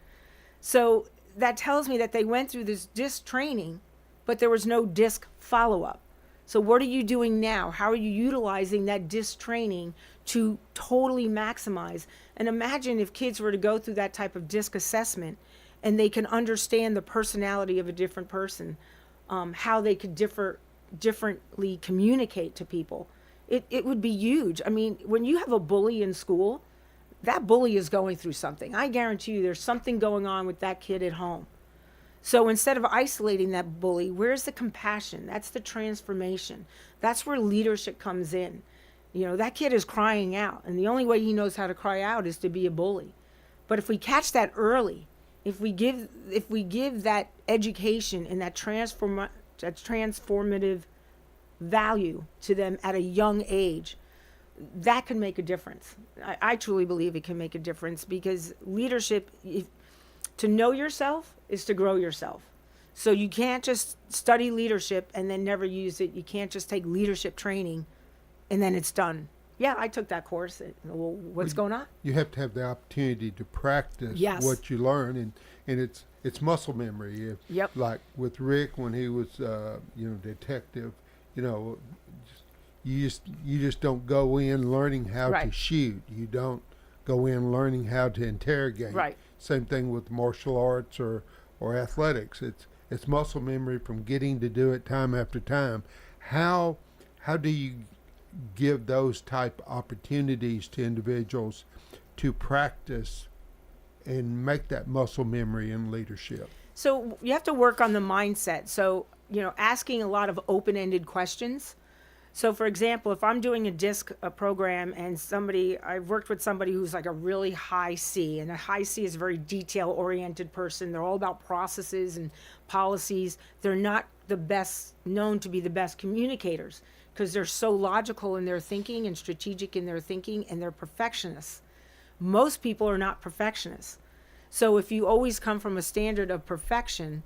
So that tells me that they went through this DISC training, but there was no DISC follow-up. So what are you doing now? How are you utilizing that DISC training to totally maximize? And imagine if kids were to go through that type of DISC assessment and they can understand the personality of a different person, how they could differently communicate to people. It would be huge. I mean, when you have a bully in school, that bully is going through something. I guarantee you there's something going on with that kid at home. So instead of isolating that bully, where's the compassion? That's the transformation. That's where leadership comes in. You know, that kid is crying out, and the only way he knows how to cry out is to be a bully. But if we catch that early, if we give that education and that transformative value to them at a young age, that can make a difference. I truly believe it can make a difference, because leadership, to know yourself is to grow yourself. So you can't just study leadership and then never use it. You can't just take leadership training and then it's done. Yeah, I took that course. Well, what's going on? You have to have the opportunity to practice what you learn, and it's muscle memory. Yep. Like with Rick when he was detective, you just don't go in learning how to shoot. You don't go in learning how to interrogate. Right. Same thing with martial arts or athletics. It's muscle memory from getting to do it time after time. How do you give those type opportunities to individuals to practice and make that muscle memory in leadership? So you have to work on the mindset. So, asking a lot of open-ended questions. So for example, if I'm doing a DISC program and I've worked with somebody who's like a really high C, and a high C is a very detail-oriented person. They're all about processes and policies. They're not known to be the best communicators, because they're so logical in their thinking and strategic in their thinking, and they're perfectionists. Most people are not perfectionists. So if you always come from a standard of perfection,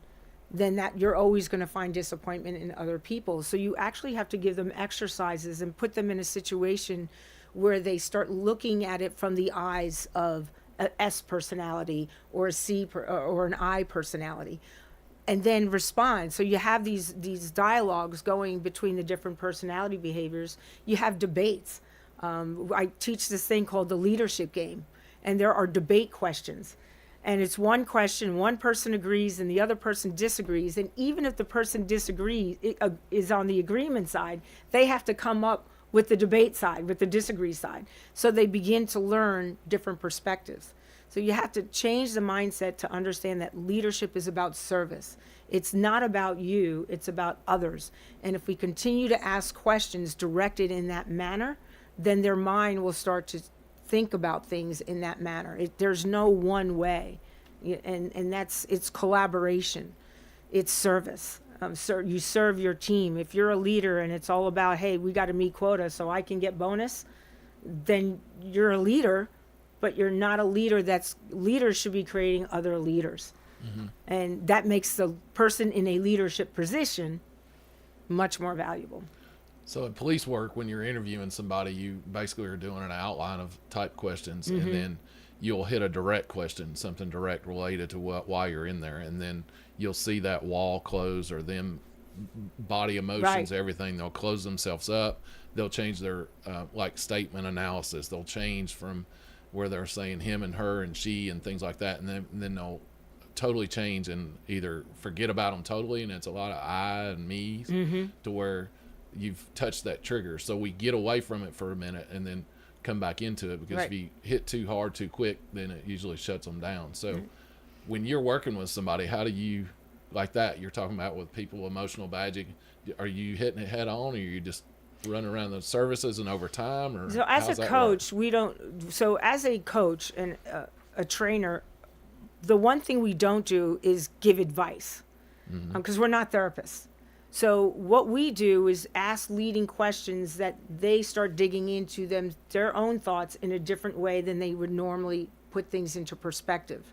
then that you're always going to find disappointment in other people. So you actually have to give them exercises and put them in a situation where they start looking at it from the eyes of an S personality or a C or an I personality, and then respond. So you have these dialogues going between the different personality behaviors. You have debates. I teach this thing called the leadership game, and there are debate questions. And it's one question, one person agrees and the other person disagrees. And even if the person disagrees, is on the agreement side, they have to come up with the debate side, with the disagree side. So they begin to learn different perspectives. So you have to change the mindset to understand that leadership is about service. It's not about you, it's about others. And if we continue to ask questions directed in that manner, then their mind will start to think about things in that manner. There's no one way, and it's collaboration, it's service. You serve your team. If you're a leader and it's all about, hey, we got to meet quota so I can get bonus, then you're a leader, but you're not a leader. Leaders should be creating other leaders. Mm-hmm. And that makes the person in a leadership position much more valuable. So in police work, when you're interviewing somebody, you basically are doing an outline of type questions, and then you'll hit a direct question, something direct related to why you're in there, and then you'll see that wall close or them body emotions, everything. They'll close themselves up. They'll change their like statement analysis. They'll change from where they're saying him and her and she and things like that, and then they'll totally change and either forget about them totally, and it's a lot of I and me to where you've touched that trigger. So we get away from it for a minute and then come back into it, because if you hit too hard too quick, then it usually shuts them down. So when you're working with somebody, how do you, like that you're talking about with people, emotional badging, are you hitting it head on, or are you just running around the services and over time? Or so as a coach, as a coach and a trainer, the one thing we don't do is give advice, because we're not therapists. So what we do is ask leading questions that they start digging into their own thoughts in a different way than they would normally put things into perspective.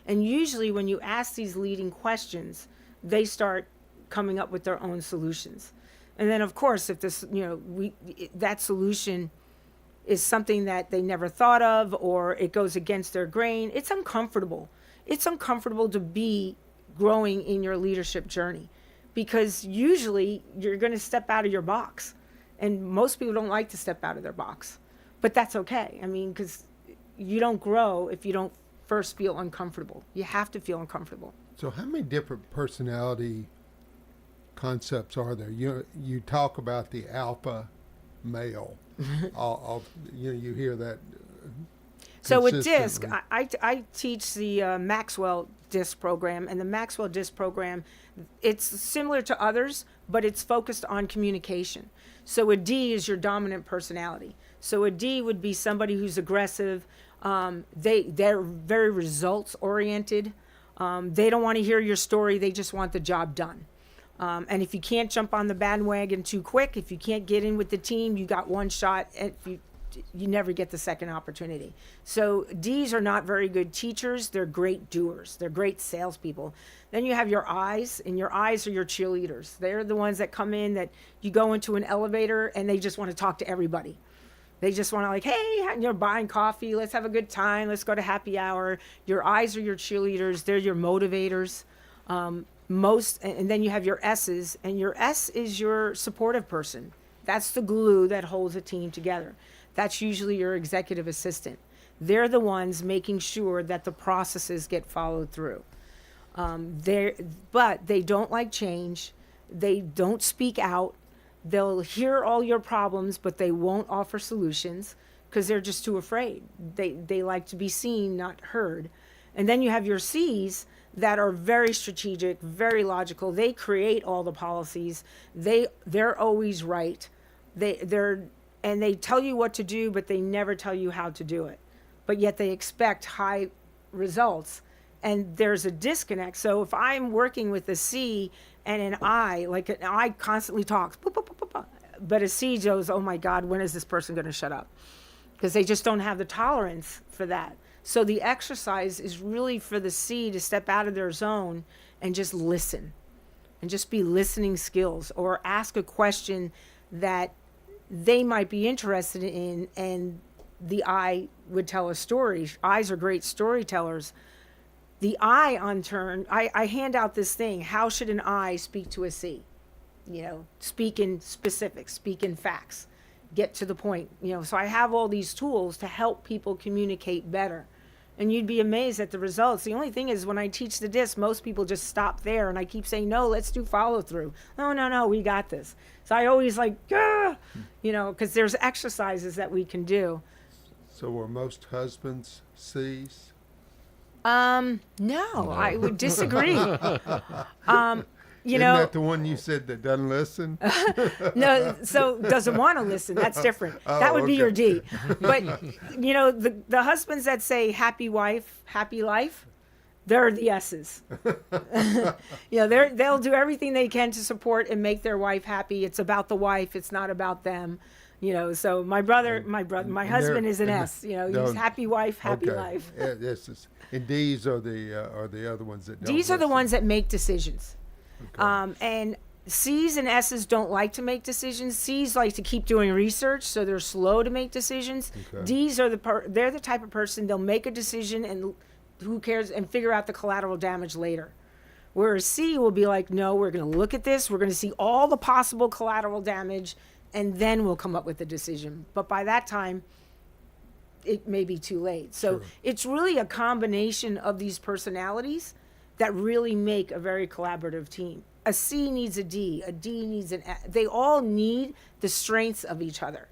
And usually when you ask these leading questions, they start coming up with their own solutions. And then of course, if this, that solution is something that they never thought of, or it goes against their grain, it's uncomfortable. It's uncomfortable to be growing in your leadership journey, because usually you're going to step out of your box, and most people don't like to step out of their box, but that's okay. I mean, because you don't grow if you don't first feel uncomfortable. You have to feel uncomfortable. So how many different personality concepts are there? You talk about the alpha male. You hear that. So with DISC, I teach the Maxwell DISC program, and the Maxwell DISC program, it's similar to others, but it's focused on communication. So a D is your dominant personality. So a D would be somebody who's aggressive. They're very results oriented. They don't want to hear your story. They just want the job done. And if you can't jump on the bandwagon too quick, if you can't get in with the team, you got one shot. You never get the second opportunity. So D's are not very good teachers. They're great doers. They're great salespeople. Then you have your I's, and your I's are your cheerleaders. They're the ones that come in, that you go into an elevator and they just want to talk to everybody. They just want to, like, hey, you're buying coffee. Let's have a good time. Let's go to happy hour. Your I's are your cheerleaders. They're your motivators. And then you have your S's, and your S is your supportive person. That's the glue that holds a team together. That's usually your executive assistant. They're the ones making sure that the processes get followed through. But they don't like change. They don't speak out. They'll hear all your problems, but they won't offer solutions because they're just too afraid. They like to be seen, not heard. And then you have your C's that are very strategic, very logical. They create all the policies. They're always right. And they tell you what to do, but they never tell you how to do it. But yet they expect high results. And there's a disconnect. So if I'm working with a C and an I, like an I constantly talks, but a C goes, oh my God, when is this person going to shut up? Because they just don't have the tolerance for that. So the exercise is really for the C to step out of their zone and just listen, and just be listening skills, or ask a question that they might be interested in, and the I would tell a story. I's are great storytellers. The I, on turn, I hand out this thing. How should an I speak to a C? Speak in specifics, speak in facts, get to the point. So I have all these tools to help people communicate better. And you'd be amazed at the results. The only thing is, when I teach the DISC, most people just stop there, and I keep saying, no, let's do follow through. No, we got this. So I always because there's exercises that we can do. So are most husbands C's? No, I would disagree. Isn't that the one you said that doesn't listen? No, so doesn't want to listen. That's different. That would be your D. But, the husbands that say happy wife, happy life, they're the S's. They'll do everything they can to support and make their wife happy. It's about the wife. It's not about them. So my husband is an S. He's happy wife, happy life. And D's are the other ones that don't D's are the listen. ones that make decisions. Okay. And C's and S's don't like to make decisions. C's like to keep doing research, so they're slow to make decisions. Okay. D's are they're the type of person, they'll make a decision and who cares, and figure out the collateral damage later. Where a C will be like, no, we're going to look at this. We're going to see all the possible collateral damage, and then we'll come up with a decision. But by that time, it may be too late. So it's really a combination of these personalities that really make a very collaborative team. A C needs a D needs an F. They all need the strengths of each other.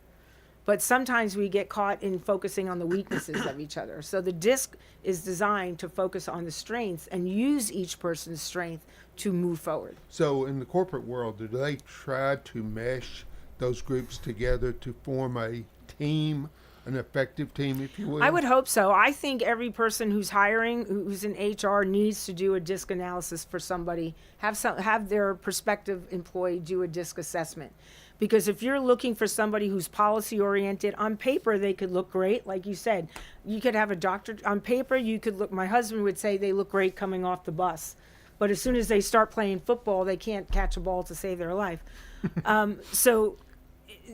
But sometimes we get caught in focusing on the weaknesses of each other. So the DISC is designed to focus on the strengths and use each person's strength to move forward. So in the corporate world, do they try to mesh those groups together to form a team, an effective team, if you will? I would hope so. I think every person who's hiring, who's in HR, needs to do a DISC analysis for somebody, have their prospective employee do a DISC assessment. Because if you're looking for somebody who's policy oriented, on paper they could look great. Like you said, you could have a doctor on paper. You could look. My husband would say they look great coming off the bus, but as soon as they start playing football, they can't catch a ball to save their life. So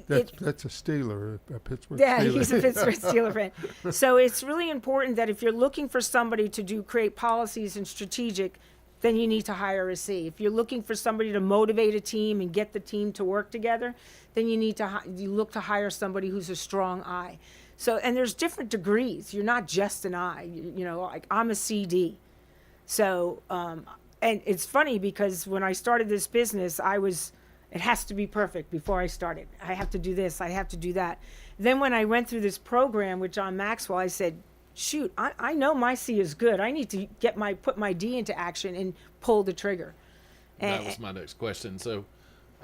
that's a Steeler, a Pittsburgh. Yeah, Steeler. He's a Pittsburgh Steeler fan. So it's really important that if you're looking for somebody to create policies and strategic, then you need to hire a C. If you're looking for somebody to motivate a team and get the team to work together, then you look to hire somebody who's a strong I. So, and there's different degrees. You're not just an I. You know, like I'm a CD. So, and it's funny because when I started this business, it has to be perfect before I started. I have to do this. I have to do that. Then when I went through this program with John Maxwell, I said, shoot, I know my C is good. I need to put my D into action and pull the trigger. That was my next question. So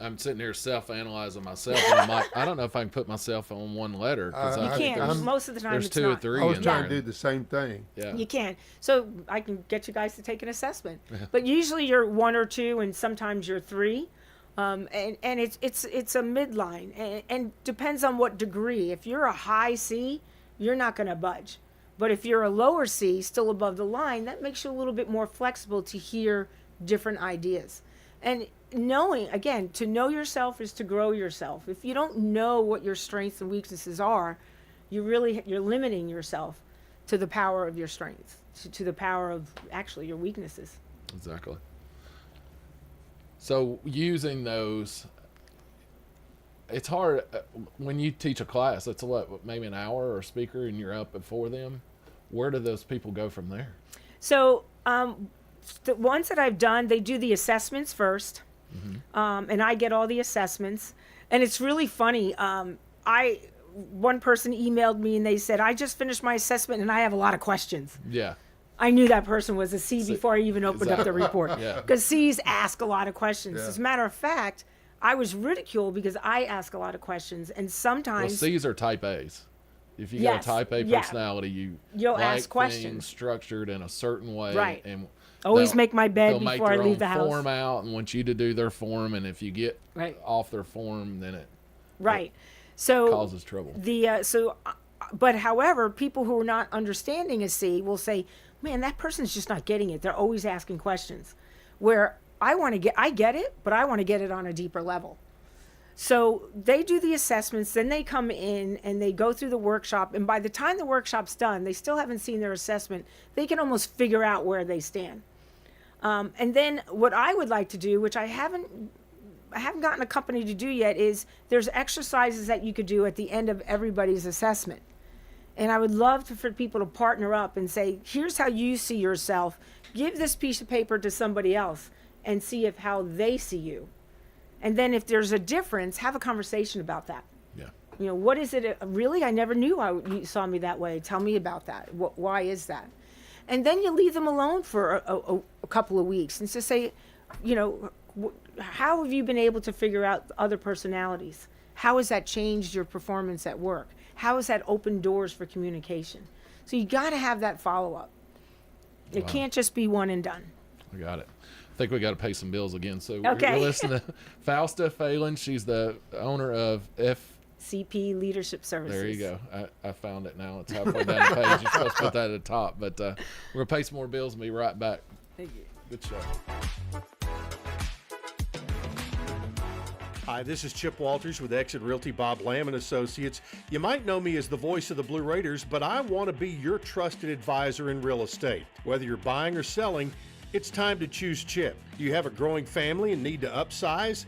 I'm sitting here self-analyzing myself, and I'm like, I don't know if I can put myself on one letter. You can't. Most of the time, there's it's two not. or three. I was in trying there. to do the same thing. Yeah. You can. So I can get you guys to take an assessment. But usually you're 1 or 2, and sometimes you're 3. And it's a midline, and depends on what degree. If you're a high C, you're not going to budge. But if you're a lower C, still above the line, that makes you a little bit more flexible to hear different ideas. And knowing, again, to know yourself is to grow yourself. If you don't know what your strengths and weaknesses are, you're limiting yourself to the power of your strengths, to the power of actually your weaknesses. Exactly. So using those, it's hard when you teach a class. It's maybe an hour or a speaker, and you're up before them. Where do those people go from there? So the ones that I've done, they do the assessments first, and I get all the assessments. And it's really funny. One person emailed me and they said, I just finished my assessment and I have a lot of questions. Yeah. I knew that person was a C before I even opened up the report. Yeah. Because C's ask a lot of questions. Yeah. As a matter of fact, I was ridiculed because I ask a lot of questions, and sometimes C's are type A's. If you got a type A personality, you'll like ask questions things structured in a certain way. Right. And always make my bed they'll before I leave the their house. own form out and want you to do their form, and if you get off their form, then it causes trouble. But however, people who are not understanding a C will say, "Man, that person's just not getting it. They're always asking questions." Where I get it, but I want to get it on a deeper level. So they do the assessments, then they come in and they go through the workshop. And by the time the workshop's done, they still haven't seen their assessment. They can almost figure out where they stand. And then what I would like to do, which I haven't gotten a company to do yet, is there's exercises that you could do at the end of everybody's assessment. And I would love for people to partner up and say, here's how you see yourself. Give this piece of paper to somebody else and see how they see you. And then if there's a difference, have a conversation about that. Yeah. You know, what is it? Really, I never knew you saw me that way. Tell me about that. Why is that? And then you leave them alone for a couple of weeks and just say, you know, how have you been able to figure out other personalities? How has that changed your performance at work? How has that opened doors for communication? So you got to have that follow-up. It can't just be one and done. I got it. I think we got to pay some bills again. So Okay. we're listening to Fausta Phelan. She's the owner of CP Leadership Services. There you go. I found it now. It's halfway down the page. You're supposed to put that at the top. But we're going to pay some more bills and be right back. Thank you. Good show. Hi, this is Chip Walters with Exit Realty Bob Lamb & Associates. You might know me as the voice of the Blue Raiders, but I want to be your trusted advisor in real estate. Whether you're buying or selling, It's time to choose CHIP. Do you have a growing family and need to upsize?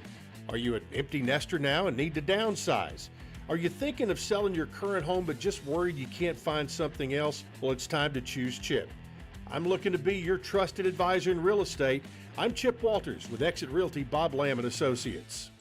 Are you an empty nester now and need to downsize? Are you thinking of selling your current home but just worried you can't find something else? Well, it's time to choose CHIP. I'm looking to be your trusted advisor in real estate. I'm Chip Walters with Exit Realty Bob Lamb & Associates.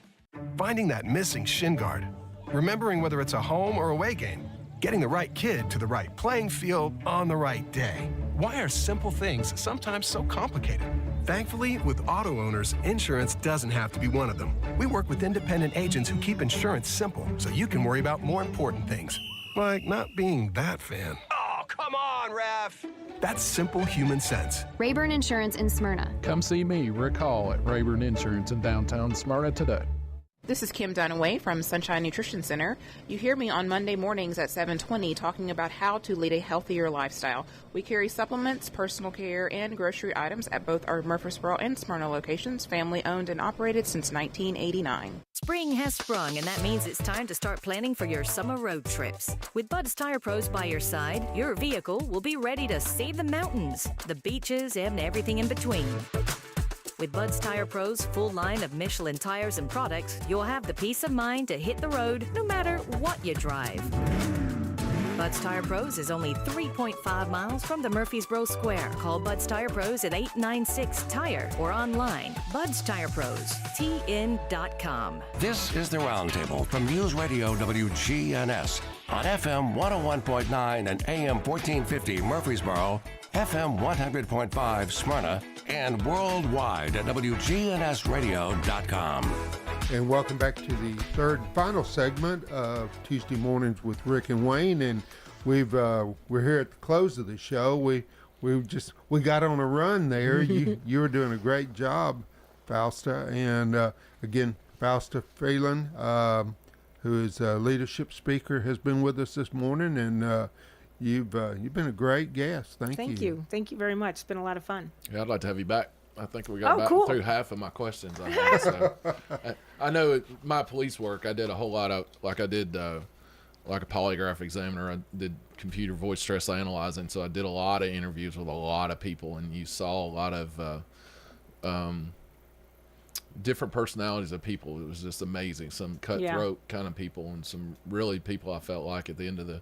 Finding that missing shin guard, remembering whether it's a home or away game, getting the right kid to the right playing field on the right day. Why are simple things sometimes so complicated? Thankfully, with auto owners, insurance doesn't have to be one of them. We work with independent agents who keep insurance simple so you can worry about more important things, like not being that fan. Oh, come on, ref! That's simple human sense. Rayburn Insurance in Smyrna. Come see me, Rick Hall, at Rayburn Insurance in downtown Smyrna today. This is Kim Dunaway from Sunshine Nutrition Center. You hear me on Monday mornings at 7:20 talking about how to lead a healthier lifestyle. We carry supplements, personal care, and grocery items at both our Murfreesboro and Smyrna locations, family owned and operated since 1989. Spring has sprung, and that means it's time to start planning for your summer road trips. With Bud's Tire Pros by your side, your vehicle will be ready to see the mountains, the beaches, and everything in between. With Bud's Tire Pros' full line of Michelin tires and products, you'll have the peace of mind to hit the road no matter what you drive. Bud's Tire Pros is only 3.5 miles from the Murfreesboro Square. Call Bud's Tire Pros at 896-TIRE or online, Bud's Tire Pros, TN.com. This is the Roundtable from News Radio WGNS on FM 101.9 and AM 1450 Murfreesboro, FM 100.5 Smyrna, and worldwide at WGNSradio.com. And welcome back to the third and final segment of Tuesday Mornings with Rick and Wayne. And we're here at the close of the show. We got on a run there. You were doing a great job, Fausta. And again, Fausta Phelan, who is a leadership speaker, has been with us this morning, and you've been a great guest. Thank you. Thank you very much. It's been a lot of fun. Yeah, I'd like to have you back. I think we got cool. through half of my questions on that. So, I know my police work, I did a whole lot of, like I did like a polygraph examiner. I did computer voice stress analyzing, so I did a lot of interviews with a lot of people, and you saw a lot of different personalities of people. It was just amazing. Some cutthroat kind of people, and some really people I felt like at the end of the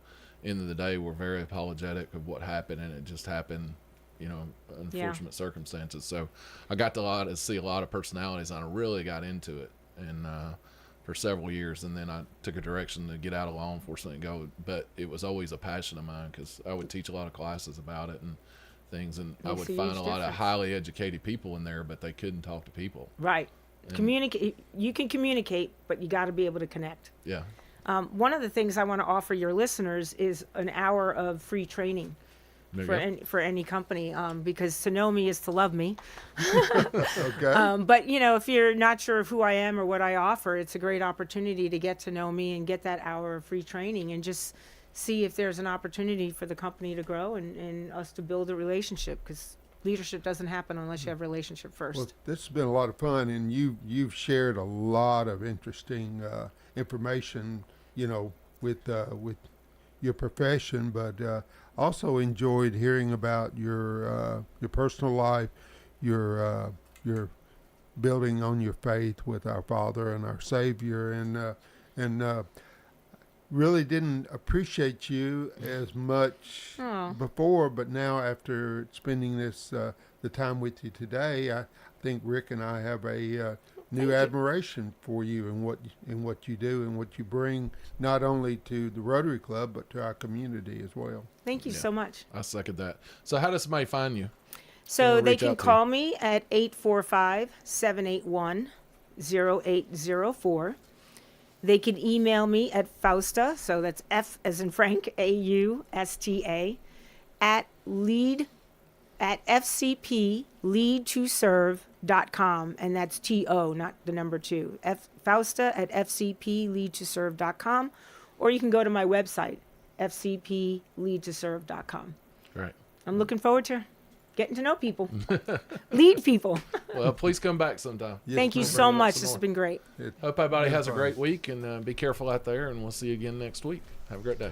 day were very apologetic of what happened, and it just happened, unfortunate circumstances. So I got to see a lot of personalities, and I really got into it, and for several years, and then I took a direction to get out of law enforcement and go, but it was always a passion of mine because I would teach a lot of classes about it and things, and I would find a lot of highly educated people in there, but they couldn't talk to people. Right. Communicate. You can communicate, but you got to be able to connect. Yeah. One of the things I want to offer your listeners is an hour of free training for any company, because to know me is to love me. Okay. But if you're not sure of who I am or what I offer, it's a great opportunity to get to know me and get that hour of free training and just see if there's an opportunity for the company to grow and us to build a relationship, because leadership doesn't happen unless you have a relationship first. Well, this has been a lot of fun, and you've shared a lot of interesting information, with your profession, but also enjoyed hearing about your personal life, your building on your faith with our Father and our Savior, and really didn't appreciate you as much before, but now after spending the time with you today, I think Rick and I have a new admiration for you and what you do and what you bring, not only to the Rotary Club but to our community as well. Thank you so much. I second that. So how does somebody find you? So they can call me at 845-781-0804. They can email me at Fausta, so that's F as in Frank, AUSTA, at FCPleadtoserve.com, and that's TO, not the number 2. Fausta at FCPleadtoserve.com, or you can go to my website, FCPleadtoserve.com. Right. I'm looking forward to getting to know people, lead people. Well, please come back sometime. Thank you so much. This has been great. Hope everybody has a great week, and be careful out there, and we'll see you again next week. Have a great day.